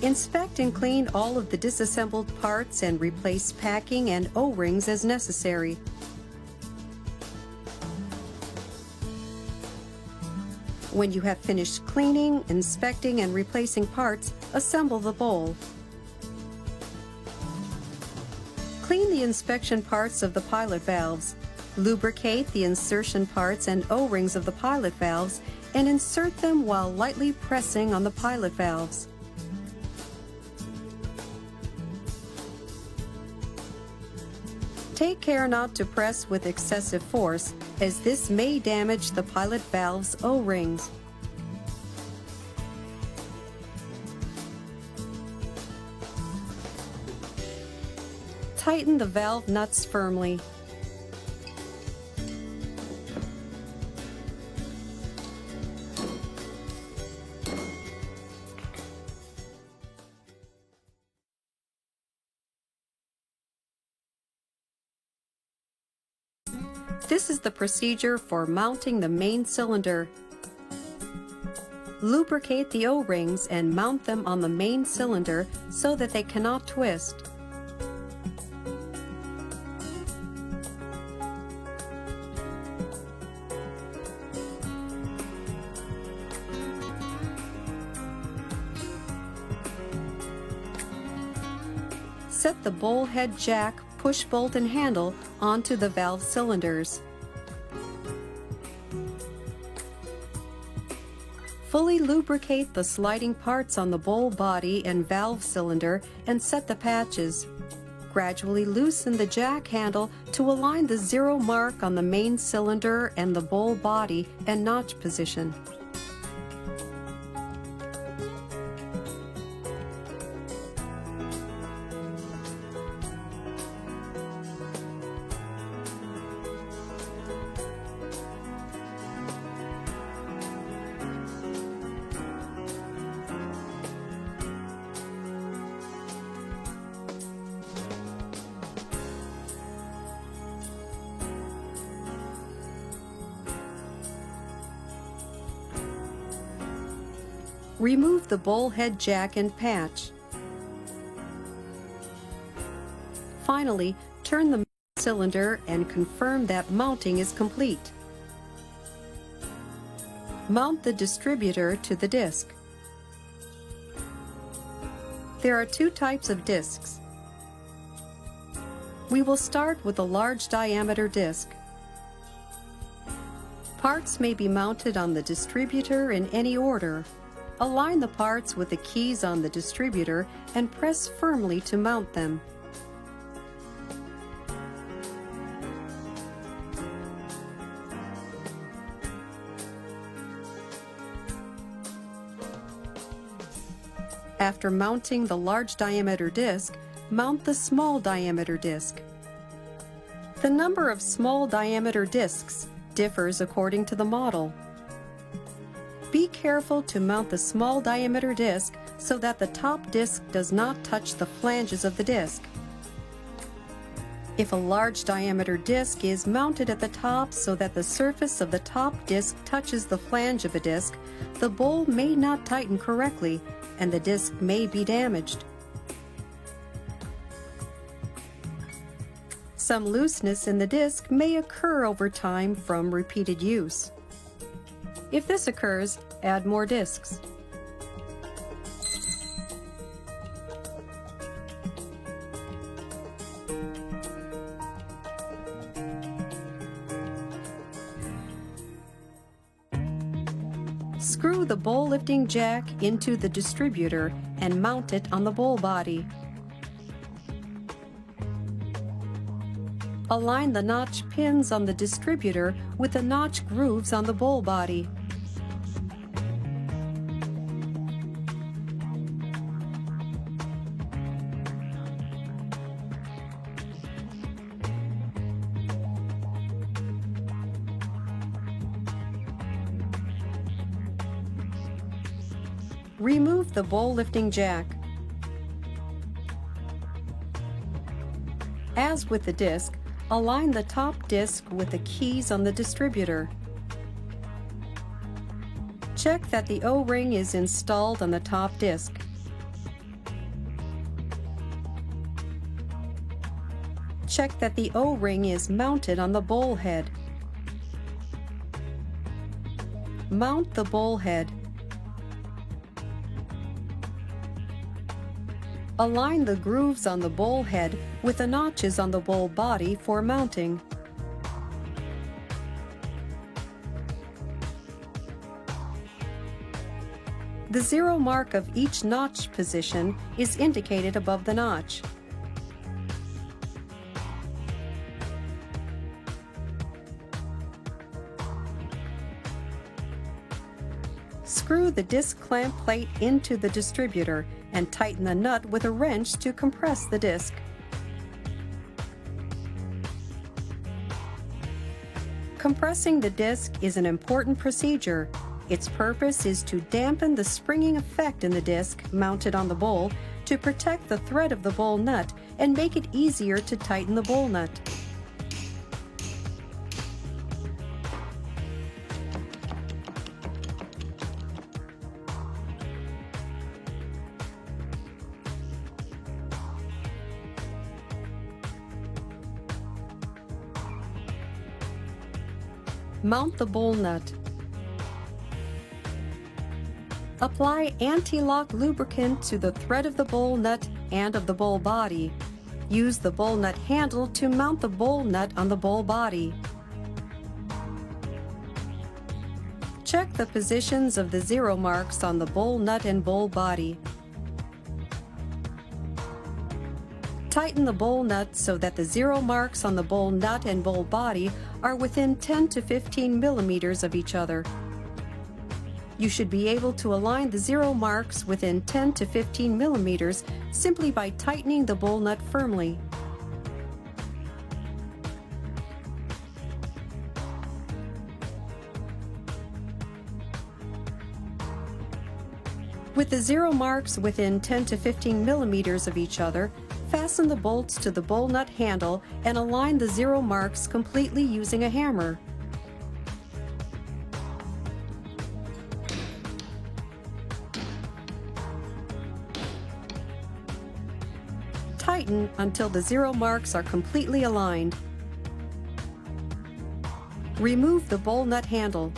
Inspect and clean all of the disassembled parts and replace packing and O-rings as necessary. When you have finished cleaning, inspecting, and replacing parts, assemble the bowl. Clean the inspection parts of the pilot valves. Lubricate the insertion parts and O-rings of the pilot valves and insert them while lightly pressing on the pilot valves. Take care not to press with excessive force, as this may damage the pilot valve's O-rings. Tighten the valve nuts firmly. This is the procedure for mounting the main cylinder. Lubricate the O-rings and mount them on the main cylinder so that they cannot twist. Set the bowl head jack, push bolt and handle onto the valve cylinders. Fully lubricate the sliding parts on the bowl body and valve cylinder and set the patches. Gradually loosen the jack handle to align the zero mark on the main cylinder and the bowl body and notch position. Remove the bowl head jack and patch. Finally, turn the cylinder and confirm that mounting is complete. Mount the distributor to the disc. There are two types of discs. We will start with a large diameter disc. Parts may be mounted on the distributor in any order. Align the parts with the keys on the distributor and press firmly to mount them. After mounting the large diameter disc, mount the small diameter disc. The number of small diameter discs differs according to the model. Be careful to mount the small diameter disc so that the top disc does not touch the flanges of the disc. If a large diameter disc is mounted at the top so that the surface of the top disc touches the flange of a disc, the bowl may not tighten correctly and the disc may be damaged. Some looseness in the disc may occur over time from repeated use. If this occurs, add more discs. Screw the bowl lifting jack into the distributor and mount it on the bowl body. Align the notch pins on the distributor with the notch grooves on the bowl body. Remove the bowl lifting jack. As with the disc, align the top disc with the keys on the distributor. Check that the O-ring is installed on the top disc. check that the O-ring is mounted on the bowl head. Mount the bowl head. Align the grooves on the bowl head with the notches on the bowl body for mounting. The zero mark of each notch position is indicated above the notch. Screw the disc clamp plate into the distributor and tighten the nut with a wrench to compress the disc. Compressing the disc is an important procedure. Its purpose is to dampen the springing effect in the disc mounted on the bowl to protect the thread of the bowl nut and make it easier to tighten the bowl nut. Mount the bowl nut. Apply anti-lock lubricant to the thread of the bowl nut and of the bowl body. Use the bowl nut handle to mount the bowl nut on the bowl body. Check the positions of the zero marks on the bowl nut and bowl body. Tighten the bowl nut so that the zero marks on the bowl nut and bowl body are within 10 to 15 millimeters of each other. You should be able to align the zero marks within 10 to 15 millimeters simply by tightening the bowl nut firmly. With the zero marks within 10 to 15 millimeters of each other, fasten the bolts to the bowl nut handle and align the zero marks completely using a hammer. Tighten until the zero marks are completely aligned. Remove the bowl nut handle.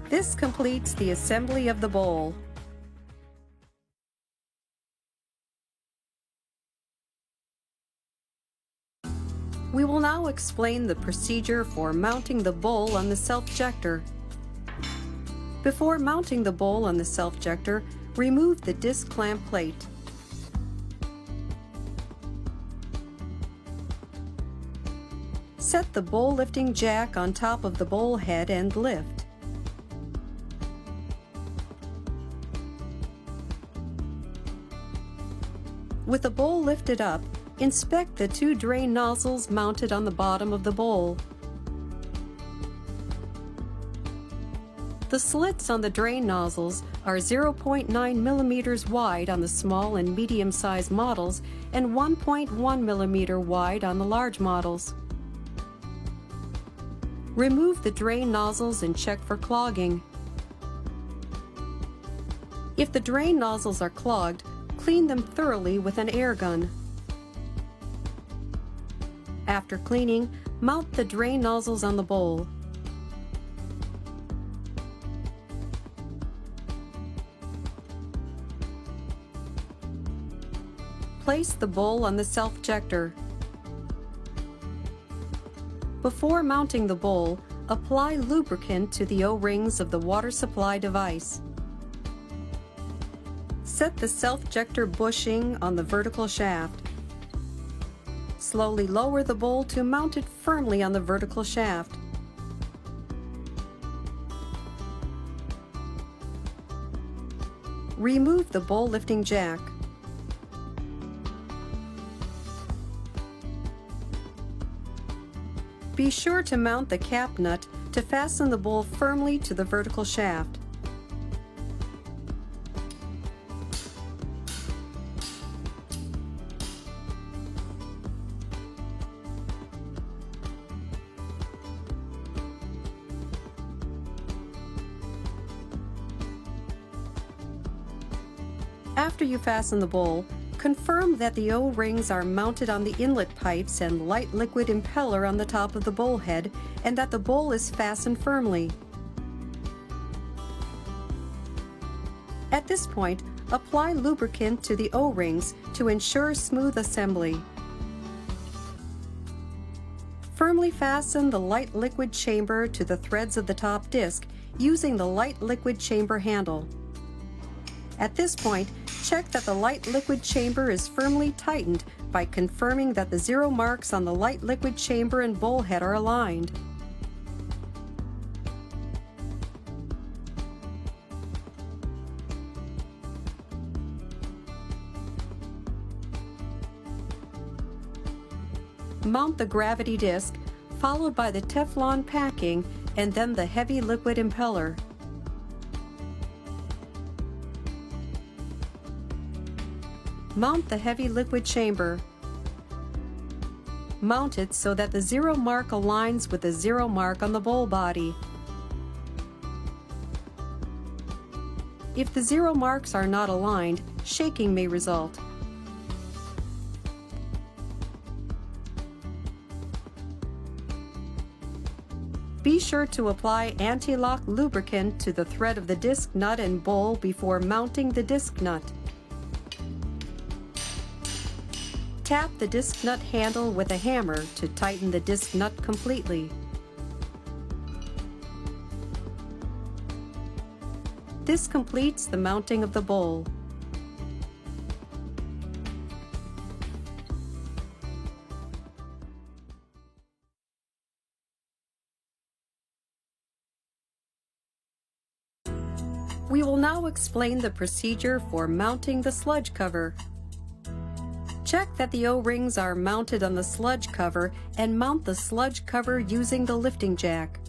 This completes the assembly of the bowl. We will now explain the procedure for mounting the bowl on the self-jector. Before mounting the bowl on the self-jector, remove the disc clamp plate. Set the bowl lifting jack on top of the bowl head and lift. With the bowl lifted up, inspect the two drain nozzles mounted on the bottom of the bowl. The slits on the drain nozzles are 0.9 millimeters wide on the small and medium-sized models and 1.1 millimeter wide on the large models. Remove the drain nozzles and check for clogging. If the drain nozzles are clogged, clean them thoroughly with an air gun. After cleaning, mount the drain nozzles on the bowl. Place the bowl on the self-jector. Before mounting the bowl, apply lubricant to the O-rings of the water supply device. Set the self-jector bushing on the vertical shaft. Slowly lower the bowl to mount it firmly on the vertical shaft. Remove the bowl lifting jack. Be sure to mount the cap nut to fasten the bowl firmly to the vertical shaft. After you fasten the bowl, confirm that the O-rings are mounted on the inlet pipes and light liquid impeller on the top of the bowl head, and that the bowl is fastened firmly. At this point, apply lubricant to the O-rings to ensure smooth assembly. Firmly fasten the light liquid chamber to the threads of the top disc using the light liquid chamber handle. At this point, check that the light liquid chamber is firmly tightened by confirming that the zero marks on the light liquid chamber and bowl head are aligned. Mount the gravity disc, followed by the Teflon packing and then the heavy liquid impeller. Mount the heavy liquid chamber. Mount it so that the zero mark aligns with the zero mark on the bowl body. If the zero marks are not aligned, shaking may result. Be sure to apply anti-lock lubricant to the thread of the disc nut and bowl before mounting the disc nut. Tap the disc nut handle with a hammer to tighten the disc nut completely. This completes the mounting of the bowl. We will now explain the procedure for mounting the sludge cover. Check that the O-rings are mounted on the sludge cover and mount the sludge cover using the lifting jack.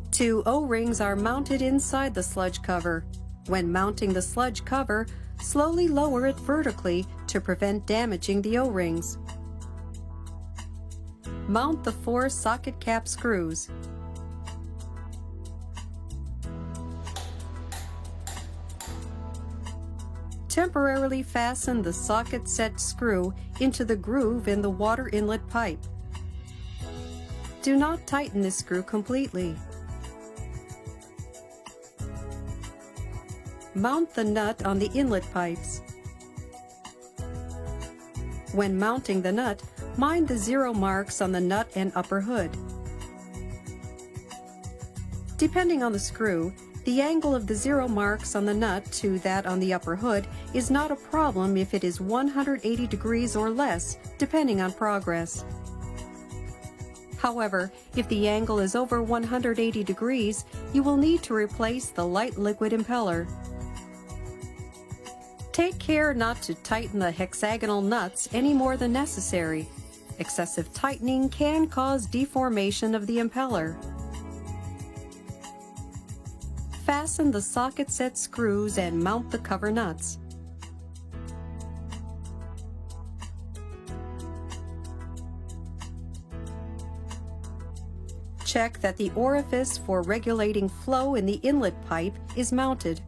2 O-rings are mounted inside the sludge cover. When mounting the sludge cover, slowly lower it vertically to prevent damaging the O-rings. Mount the 4 socket cap screws. Temporarily fasten the socket set screw into the groove in the water inlet pipe. Do not tighten this screw completely. Mount the nut on the inlet pipes. When mounting the nut, mind the zero marks on the nut and upper hood. Depending on the screw, the angle of the zero marks on the nut to that on the upper hood is not a problem if it is 180 degrees or less, depending on progress. However, if the angle is over 180 degrees, you will need to replace the light liquid impeller. Take care not to tighten the hexagonal nuts any more than necessary. Excessive tightening can cause deformation of the impeller. Fasten the socket set screws and mount the cover nuts. Check that the orifice for regulating flow in the inlet pipe is mounted.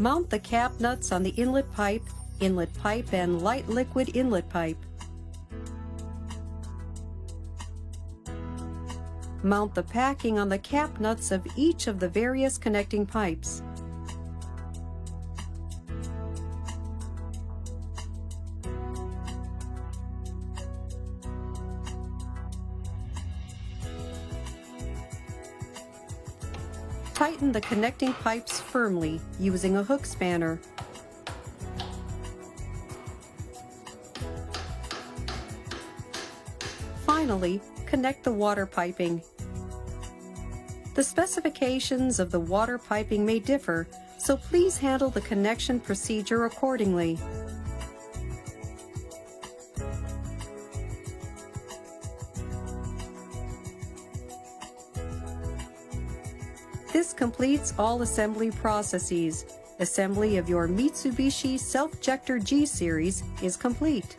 Mount the cap nuts on the inlet pipe, and light liquid inlet pipe. Mount the packing on the cap nuts of each of the various connecting pipes. Tighten the connecting pipes firmly using a hook spanner. Finally, connect the water piping. The specifications of the water piping may differ, so please handle the connection procedure accordingly. This completes all assembly processes. Assembly of your Mitsubishi Selfjector G Series is complete.